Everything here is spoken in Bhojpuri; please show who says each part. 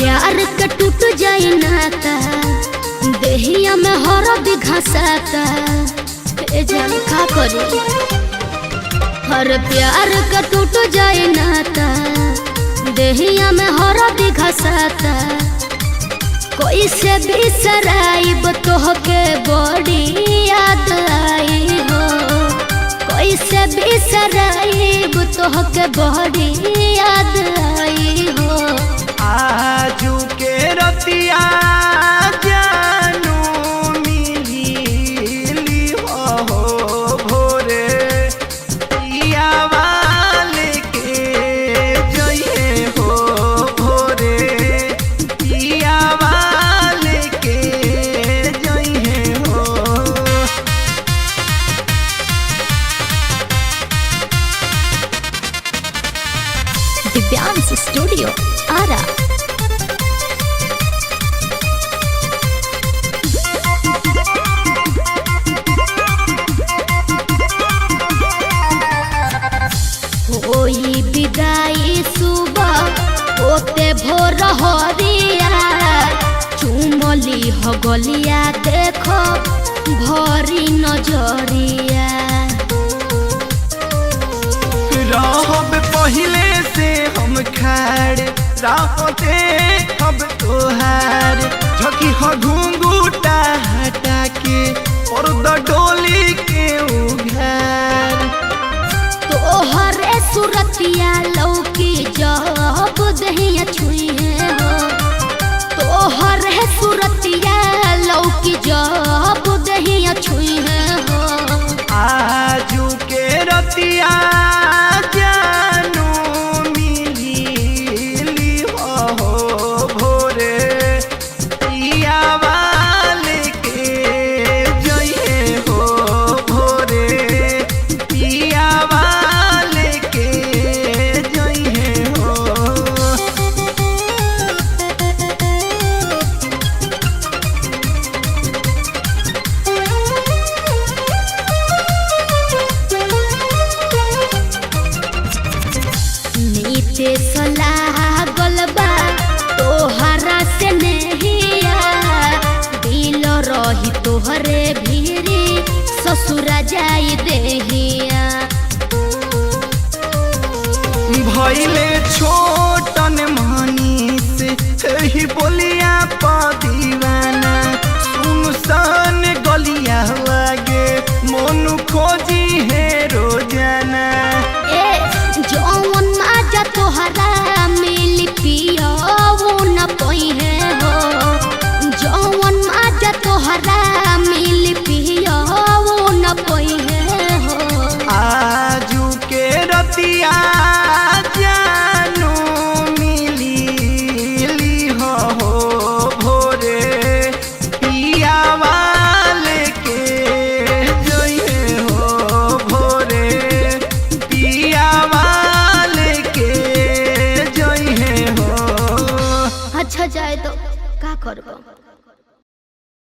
Speaker 1: प्यार के टूट जाए नाता देहिया में हरद घसाता ए जान का करी। हर प्यार के टूट जाए नाता देहिया में हरद घसाता कोई से बिसराइब तोहके बड़ी याद आई हो। कोई से बिसराइब तोहके बड़ी याद आई हो।
Speaker 2: आजू के रतिया जानू मिली हो भोरे पिया वाले के जइए हो भोरे पिया वाले के जइए हो।
Speaker 1: दिव्यांश स्टूडियो आरा। होई विदाई सुबह होते भोर हरिया चुमली हो गलिया देखो भरी नजरिया।
Speaker 2: रहब पहले से हम खाड़ राहते अब तोहार झकी हो घूंघूटा हटा के और डोली के उघार।
Speaker 1: तोहरे सुरतिया लौकी जब दहिया छुए हो। तोहरे सुरतिया लौकी जब दहिया छुए हो।
Speaker 2: आजू के रतिया जानू मिली हो भोरे पिया वाले के जइए हो भोरे पिया वाले के जइए हो।
Speaker 1: नीचे सलाह गलबा तोहरा से नहिया दिल रही तोहरे भीरी ससुरा जाई देहिया।
Speaker 2: भइले छोटन मनी से ही बोलिया